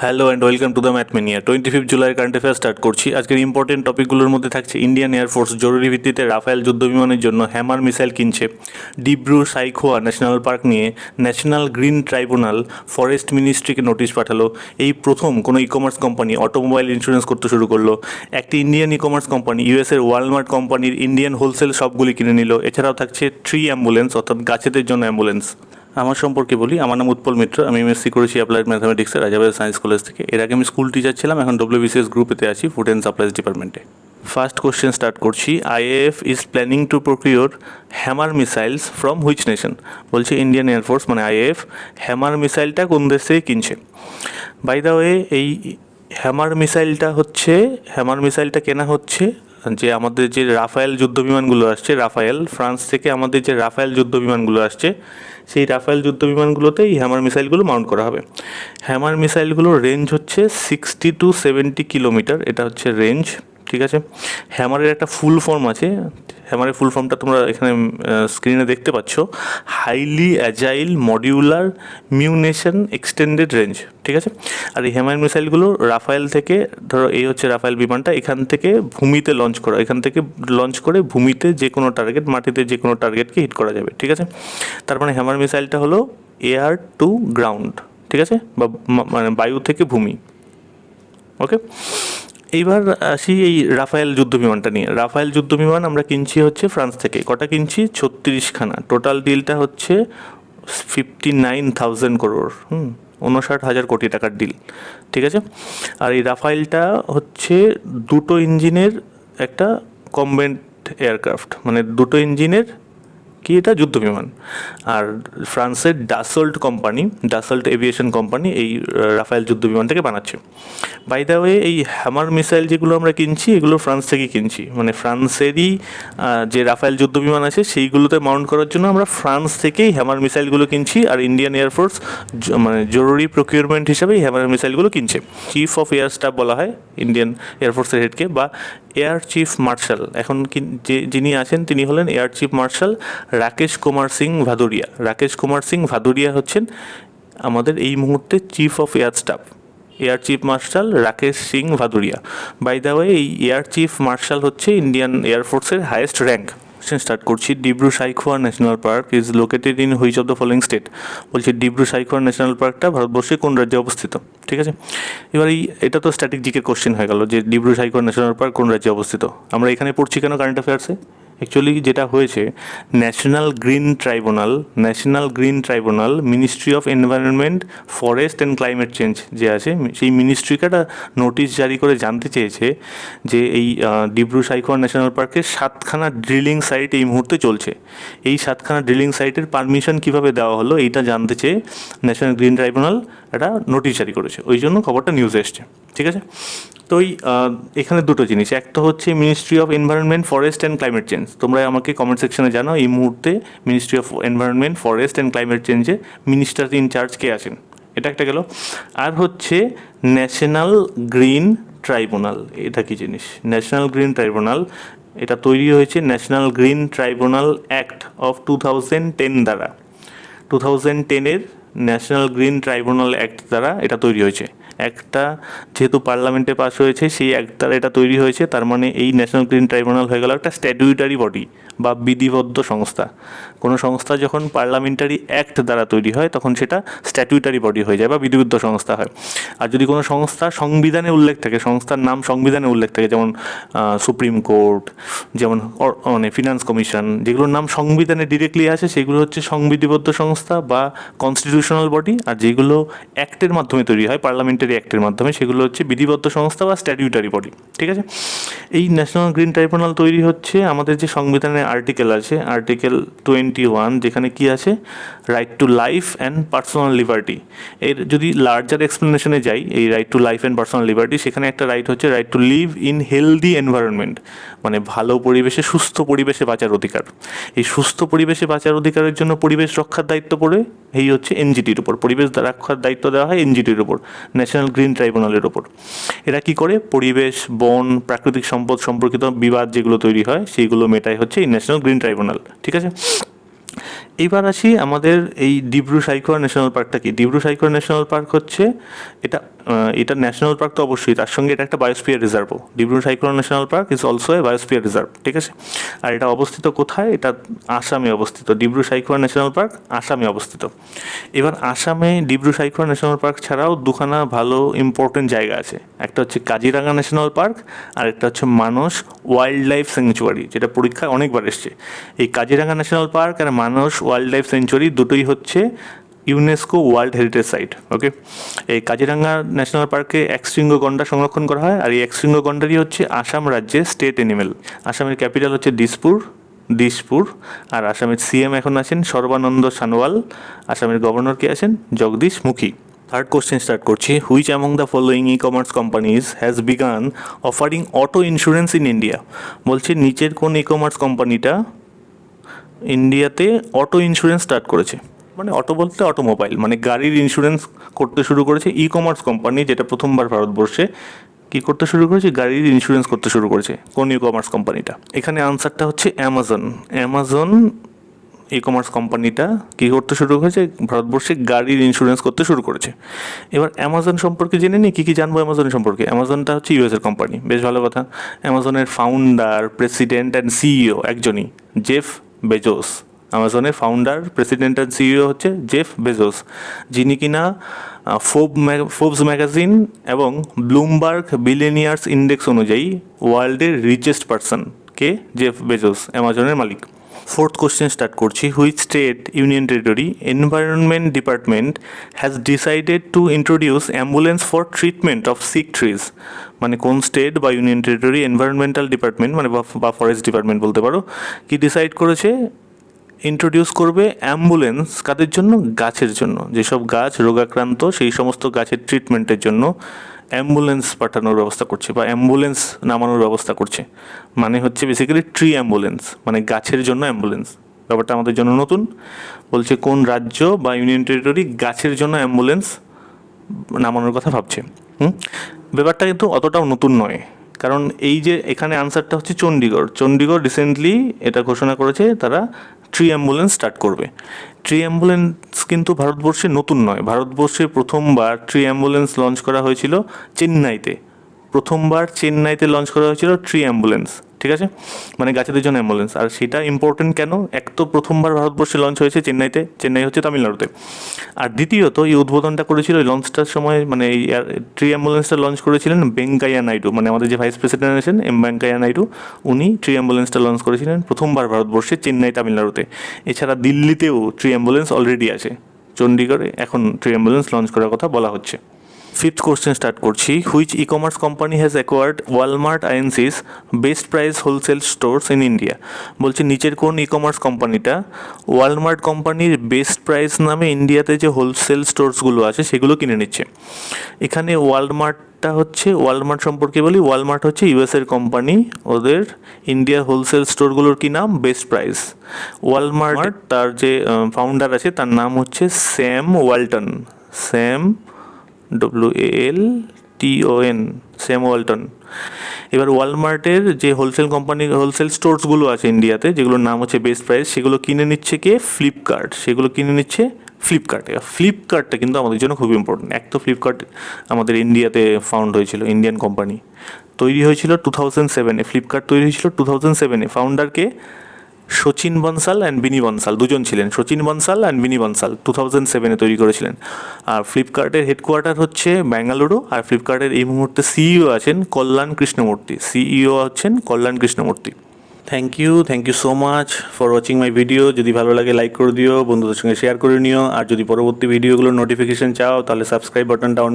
Hello and welcome to the Mathmania. 25 July current affair start করছি। আজকের important টপিকগুলোর মধ্যে থাকছে ইন্ডিয়ান এয়ারফোর্স জরুরি ভিত্তিতে রাফায়েল যুদ্ধবিমানের জন্য হ্যামার মিসাইল কিনছে, ডিব্রু সাইখোয়া ন্যাশনাল পার্ক নিয়ে ন্যাশনাল গ্রিন ট্রাইব্যুনাল ফরেস্ট মিনিস্ট্রিকে নোটিশ পাঠালো, এই প্রথম কোনো e commerce company automobile insurance করতে শুরু করলো, একটি ইন্ডিয়ান ই কমার্স কোম্পানি ইউএসের ওয়ালমার্ট কোম্পানির ইন্ডিয়ান হোলসেল শপগুলি কিনে নিল, এছাড়াও থাকছে ট্রি অ্যাম্বুলেন্স অর্থাৎ গাছেদের জন্য অ্যাম্বুলেন্স। আমার সম্পর্কে বলি, আমার নাম উৎপল মিত্র, আমি এমএসসি করেছি অ্যাপ্লাইড ম্যাথামেটিক্সের রাজাবাজার সায়েন্স কলেজ থেকে। এর আগে আমি স্কুল টিচার ছিলাম, এখন ডব্লিউবিসিএস গ্রুপেতে আছি, ফুড অ্যান্ড সাপ্লাইজ ডিপার্টমেন্টে। ফার্স্ট কোশ্চেন স্টার্ট করছি। IAF is planning to প্রকিওর hammer missiles from which nation? বলছে ইন্ডিয়ান এয়ারফোর্স মানে আইএএফ হ্যামার মিসাইলটা কোন দেশ থেকে কিনছে। বাই দ্য ওয়ে, এই হ্যামার মিসাইলটা কেনা হচ্ছে যে আমাদের যে রাফায়েল যুদ্ধবিমানগুলো আসছে, ফ্রান্স থেকে আমাদের যে রাফায়েল যুদ্ধবিমানগুলো আসছে, সেই রাফায়েল যুদ্ধবিমানগুলোতে এই হ্যামার মিসাইলগুলো মাউন্ট করা হবে। হ্যামার মিসাইলগুলোর রেঞ্জ হচ্ছে 60 to 70 কিলোমিটার, এটা হচ্ছে রেঞ্জ, ঠিক আছে। হ্যামারের একটা ফুল ফর্ম আছে, হ্যামারের ফুল ফর্মটা তোমরা এখানে স্ক্রিনে দেখতে পাচ্ছ, highly agile modular মিউনেশন extended range, ঠিক আছে। আর এই হ্যামার মিসাইলগুলো রাফায়েল থেকে, ধরো এই হচ্ছে রাফায়েল বিমানটা, এখান থেকে লঞ্চ করে ভূমিতে যে কোনো টার্গেট, মাটিতে যে কোনো টার্গেটকে হিট করা যাবে, ঠিক আছে। তার মানে হ্যামার মিসাইলটা হলো এয়ার টু গ্রাউন্ড, ঠিক আছে, বা মানে বায়ু থেকে ভূমি, ওকে। এইবার আসি এই রাফায়েল যুদ্ধবিমানটা নিয়ে। রাফায়েল যুদ্ধবিমান আমরা কিনছি হচ্ছে ফ্রান্স থেকে। কটা কিনছি? 36খানা। টোটাল ডিলটা হচ্ছে 59,000 crore, 59,000 কোটি টাকার ডিল, ঠিক আছে। আর এই রাফায়েলটা হচ্ছে দুটো ইঞ্জিনের একটা কমব্যাট এয়ারক্রাফট, মানে দুটো ইঞ্জিনের কি এটা যুদ্ধবিমান। আর ফ্রান্সের ডাসল্ট এভিয়েশন কোম্পানি এই রাফায়েল যুদ্ধবিমানটাকে বানাচ্ছে। বাই দ্য ওয়ে, এই হ্যামার মিসাইল যেগুলো আমরা কিনছি এগুলো ফ্রান্স থেকে কিনছি, মানে ফ্রান্সেরই যে রাফায়েল যুদ্ধবিমান আছে সেইগুলোতে মাউন্ট করার জন্য আমরা ফ্রান্স থেকেই হ্যামার মিসাইলগুলো কিনছি। আর ইন্ডিয়ান এয়ারফোর্স মানে জরুরি প্রকিউরমেন্ট হিসাবে এই হ্যামার মিসাইলগুলো কিনছে। চিফ অফ এয়ার স্টাফ বলা হয় ইন্ডিয়ান এয়ারফোর্সের হেডকে, বা এয়ার চিফ মার্শাল। এখন যিনি আছেন তিনি হলেন air chief marshal Rakesh Kumar Singh Bhadauria হচ্ছেন আমাদের এই মুহূর্তে chief of air staff, air chief marshal Rakesh Singh Bhadauria. By the way, এই এয়ার চিফ মার্শাল হচ্ছে ইন্ডিয়ান এয়ারফোর্সের হাইয়েস্ট র্যাঙ্ক। স্টার্ট করছি। Dibru Saikhowa national park is located in which of the following state? বলছি ডিব্রু সাইখোয়া ন্যাশনাল পার্কটা ভারতবর্ষের কোন রাজ্যে অবস্থিত, ঠিক আছে। এবার এটা তো স্ট্যাটিক জিকে কোশ্চেন হয়ে গেল যে ডিব্রু সাইখোয়া ন্যাশনাল পার্ক কোন রাজ্যে অবস্থিত। আমরা এখানে পড়ছি কেন কারেন্ট অ্যাফেয়ার্সে? অ্যাকচুয়ালি যেটা হয়েছে, national green tribunal ministry of environment, forest and climate change যে আছে, সেই মিনিস্ট্রিকে একটা নোটিশ জারি করে জানতে চেয়েছে যে এই ডিব্রু সাইখোয়া ন্যাশনাল পার্কে 7খানা ড্রিলিং সাইট এই মুহূর্তে চলছে। এই 7খানা ড্রিলিং সাইটের পারমিশন কীভাবে দেওয়া হলো এইটা জানতে চেয়ে ন্যাশনাল গ্রিন ট্রাইব্যুনাল একটা নোটিশ জারি করেছে, ওই জন্য খবরটা নিউজে এসছে, ঠিক আছে। তো এখানে দুটো জিনিস, একটা হচ্ছে ministry of environment, forest and climate change. তোমরা আমাকে কমেন্ট সেকশনে জানাও এই মুহূর্তে ministry of environment, forest and climate চেঞ্জে মিনিস্টার ইনচার্জ কে আছেন, এটা একটা গেল। আর হচ্ছে ন্যাশনাল গ্রিন ট্রাইব্যুনাল, এটা কি জিনিস? ন্যাশনাল গ্রিন ট্রাইব্যুনাল এটা তৈরি হয়েছে national green tribunal act of 2010 দ্বারা। 2010-এর ন্যাশনাল গ্রিন ট্রাইব্যুনাল অ্যাক্ট দ্বারা এটা তৈরি হয়েছে। একটা যেহেতু পার্লামেন্টে পাস হয়েছে, সেই অ্যাক্ট দ্বারা এটা তৈরি হয়েছে। তার মানে এই ন্যাশনাল গ্রিন ট্রাইব্যুনাল হয়ে গেল একটা স্ট্যাটিউটারি বডি বা বিধিবদ্ধ সংস্থা। কোনো সংস্থা যখন পার্লামেন্টারি অ্যাক্ট দ্বারা তৈরি হয় তখন সেটা স্ট্যাটিউটারি বডি হয়ে যায় বা বিধিবদ্ধ সংস্থা হয়। আর যদি কোনো সংস্থা সংবিধানে উল্লেখ থাকে, সংস্থার নাম সংবিধানে উল্লেখ থাকে, যেমন সুপ্রিম কোর্ট, যেমন মানে ফিনান্স কমিশন, যেগুলোর নাম সংবিধানে ডিরেক্টলি আছে সেগুলো হচ্ছে সংবিধিবদ্ধ সংস্থা বা কনস্টিটিউশনাল বডি। আর যেগুলো অ্যাক্টের মাধ্যমে তৈরি হয়, পার্লামেন্টারি অ্যাক্টের মাধ্যমে, সেগুলো হচ্ছে বিধিবদ্ধ সংস্থা বা স্ট্যাটিউটারি বডি, ঠিক আছে। এই ন্যাশনাল গ্রিন ট্রাইব্যুনাল তৈরি হচ্ছে আমাদের যে সংবিধানের আর্টিকেল আছে, আর্টিকেল 21, যেখানে কি আছে, right to life and personal liberty. এর যদি লার্জার এক্সপ্লেনেশনে যাই, এই right to life and personal liberty, সেখানে একটা রাইট হচ্ছে right two live in healthy environment, মানে ভালো পরিবেশে, সুস্থ পরিবেশে বাঁচার অধিকার। এই সুস্থ পরিবেশে বাঁচার অধিকারের জন্য পরিবেশ রক্ষার দায়িত্ব পড়ে এই হচ্ছে এনজিটির উপর, পরিবেশ রক্ষার দায়িত্ব দেওয়া হয় এনজিটির উপর, ন্যাশনাল গ্রিন ট্রাইব্যুনালের ওপর। এরা কি করে? পরিবেশ, বন, প্রাকৃতিক সম্পদ সম্পর্কিত বিবাদ যেগুলো তৈরি হয় সেইগুলো মেটায় হচ্ছে এই ন্যাশনাল গ্রিন ট্রাইব্যুনাল, ঠিক আছে। এইবার আসি আমাদের এই ডিব্রু সাইখোয়া ন্যাশনাল পার্কটা কি। ডিব্রু সাইখোয়া ন্যাশনাল পার্ক হচ্ছে এটা ন্যাশনাল পার্ক তো অবশ্যই, তার সঙ্গে এটা একটা বায়োস্ফিয়ার রিজার্ভও। Dibru Saikhowa national park is also a biosphere reserve, ঠিক আছে। আর এটা অবস্থিত কোথায়? এটা আসামে অবস্থিত। ডিব্রু সাইখোয়া ন্যাশনাল পার্ক আসামে অবস্থিত। এবার আসামে ডিব্রু সাইখোয়া ন্যাশনাল পার্ক ছাড়াও দুখানা ভালো ইম্পর্টেন্ট জায়গা আছে। একটা হচ্ছে কাজিরাঙ্গা ন্যাশনাল পার্ক, আর একটা হচ্ছে মানস ওয়াইল্ড লাইফ স্যাংচুয়ারি, যেটা পরীক্ষায় অনেকবার এসছে। এই কাজিরাঙ্গা ন্যাশনাল পার্ক আর মানস ওয়াইল্ড লাইফ স্যাংচুয়ারি দুটোই হচ্ছে ইউনেস্কো ওয়ার্ল্ড হেরিটেজ সাইট, ওকে। এই কাজিরাঙ্গা ন্যাশনাল পার্কে একশৃঙ্গ গন্ডার সংরক্ষণ করা হয়, আর এই একশৃঙ্গ গন্ডারই হচ্ছে আসাম রাজ্যের স্টেট অ্যানিমেল। আসামের ক্যাপিটাল হচ্ছে দিসপুর। আর আসামের সিএম এখন আছেন সর্বানন্দ সানোয়াল। আসামের গভর্নর কে আছেন? Jagdish Mukhi. Third question start করছি। Which among the following e commerce companies has began offering auto insurance in India? বলছে নিচের কোন ই কমার্স কোম্পানিটা ইন্ডিয়াতে অটো ইন্স্যুরেন্স স্টার্ট করেছে? মানে অটো বলতে অটোমোবাইল, মানে গাড়ির ইন্স্যুরেন্স করতে শুরু করেছে ই কমার্স কোম্পানি, যেটা প্রথমবার ভারতবর্ষে কি করতে শুরু করেছে? গাড়ির ইন্স্যুরেন্স করতে শুরু করেছে। কোন ই কমার্স কোম্পানিটা? এখানে আনসারটা হচ্ছে অ্যামাজন ই কমার্স কোম্পানিটা কী করতে শুরু করেছে? ভারতবর্ষে গাড়ির ইন্স্যুরেন্স করতে শুরু করেছে। এবার অ্যামাজন সম্পর্কে জেনে নিই, কী জানবো অ্যামাজন সম্পর্কে। অ্যামাজনটা হচ্ছে ইউএসের কোম্পানি, বেশ ভালো কথা। অ্যামাজনের ফাউন্ডার, প্রেসিডেন্ট অ্যান্ড সিইও একজনই, জেফ বেজোস। অ্যামাজনের ফাউন্ডার, প্রেসিডেন্ট অ্যান্ড সিইও হচ্ছে জেফ বেজোস, যিনি কিনা ফোর্বস ম্যাগাজিন এবং ব্লুমবার্গ বিলিয়নিয়ার্স ইন্ডেক্স অনুযায়ী ওয়ার্ল্ডের রিচেস্ট পারসন কে? জেফ বেজোস, অ্যামাজনের মালিক। ফোর্থ কোশ্চেন স্টার্ট করছি। Which state union territory environment department has decided to introduce ambulance for treatment of sick trees? মানে কোন স্টেট বা ইউনিয়ন টেরিটরি এনভায়রনমেন্টাল ডিপার্টমেন্ট মানে বা ফরেস্ট ডিপার্টমেন্ট বলতে পারো, কি ডিসাইড করেছে ইন্ট্রোডিউস করবে অ্যাম্বুলেন্স কাদের জন্য? গাছের জন্য। যেসব গাছ রোগাক্রান্ত সেই সমস্ত গাছের ট্রিটমেন্টের জন্য অ্যাম্বুলেন্স পাঠানোর ব্যবস্থা করছে বা অ্যাম্বুলেন্স নামানোর ব্যবস্থা করছে। মানে হচ্ছে বেসিক্যালি ট্রি অ্যাম্বুলেন্স, মানে গাছের জন্য অ্যাম্বুলেন্স। ব্যাপারটা আমাদের জন্য নতুন। বলছে কোন রাজ্য বা ইউনিয়ন টেরিটরি গাছের জন্য অ্যাম্বুলেন্স নামানোর কথা ভাবছে। ব্যাপারটা কিন্তু অতটাও নতুন নয়, কারণ এই যে এখানে আনসারটা হচ্ছে চণ্ডীগড় রিসেন্টলি এটা ঘোষণা করেছে তারা ট্রি অ্যাম্বুলেন্স স্টার্ট করবে। ট্রি অ্যাম্বুলেন্স কিন্তু ভারতবর্ষে নতুন নয়। ভারতবর্ষে প্রথমবার ট্রি অ্যাম্বুলেন্স লঞ্চ করা হয়েছিল চেন্নাইতে। লঞ্চ করা হয়েছিল ট্রি অ্যাম্বুলেন্স, ঠিক আছে, মানে গাছেদের জন্য অ্যাম্বুলেন্স। আর সেটা ইম্পর্টেন্ট কেন? এক তো প্রথমবার ভারতবর্ষে লঞ্চ হয়েছে চেন্নাই হচ্ছে তামিলনাড়ুতে। আর দ্বিতীয়ত এই উদ্বোধনটা করেছিল, এই লঞ্চটার সময় মানে এই ট্রি অ্যাম্বুলেন্সটা লঞ্চ করেছিলেন ভেঙ্কাইয়া নাইডু, মানে আমাদের যে ভাইস প্রেসিডেন্ট আছেন ভেঙ্কাইয়া নাইডু, উনি ট্রি অ্যাম্বুলেন্সটা লঞ্চ করেছিলেন প্রথমবার ভারতবর্ষে চেন্নাই তামিলনাড়ুতে। এছাড়া দিল্লিতেও ট্রি অ্যাম্বুলেন্স অলরেডি আছে। চণ্ডীগড়ে এখন ট্রি অ্যাম্বুলেন্স লঞ্চ করার কথা বলা হচ্ছে। ফিফথ কোশ্চেন স্টার্ট করছি। Which e commerce company has acquired Walmart Inc's best price wholesale stores in India? বলছে নিচের কোন ই কমার্স কোম্পানিটা ওয়ালমার্ট কোম্পানির বেস্ট প্রাইস নামে ইন্ডিয়াতে যে হোলসেল স্টোর্সগুলো আছে সেগুলো কিনে নিচ্ছে। এখানে ওয়ালমার্ট সম্পর্কে বলি। ওয়ালমার্ট হচ্ছে ইউএসের কোম্পানি, ওদের ইন্ডিয়ার হোলসেল স্টোরগুলোর কি নাম? Best price. ওয়ালমার্ট তার যে ফাউন্ডার আছে তার নাম হচ্ছে স্যাম ওয়ালটন, স্যাম ওয়ালটন। এবার ওয়ালমার্টের যে হোলসেল স্টোরসগুলো আছে ইন্ডিয়াতে, যেগুলোর নাম হচ্ছে বেস্ট প্রাইস, সেগুলো কিনে নিচ্ছে কে? ফ্লিপকার্ট। ফ্লিপকার্টটা কিন্তু আমাদের জন্য খুব ইম্পর্টেন্ট। এক তো ফ্লিপকার্ট আমাদের ইন্ডিয়াতে ফাউন্ড হয়েছিল, ইন্ডিয়ান কোম্পানি, তৈরি হয়েছিল 2007-এ। ফ্লিপকার্ট তৈরি হয়েছিল 2007-এ। ফাউন্ডারকে শচীন বনসাল অ্যান্ড বিনি বনসাল দুজন ছিলেন। শচীন বনসাল অ্যান্ড বিনি বনসাল 2007-এ তৈরি করেছিলেন। আর ফ্লিপকার্টের হেডকোয়ার্টার হচ্ছে বেঙ্গালুরু। আর ফ্লিপকার্টের এই মুহূর্তে সিইও আছেন Kalyan Krishnamurthy. Thank you so much for watching my video. যদি ভালো লাগে লাইক করে দিও, বন্ধুদের সঙ্গে শেয়ার করে নিও। আর যদি পরবর্তী ভিডিওগুলোর নোটিফিকেশন চাও তাহলে সাবস্ক্রাইব বাটনটা অন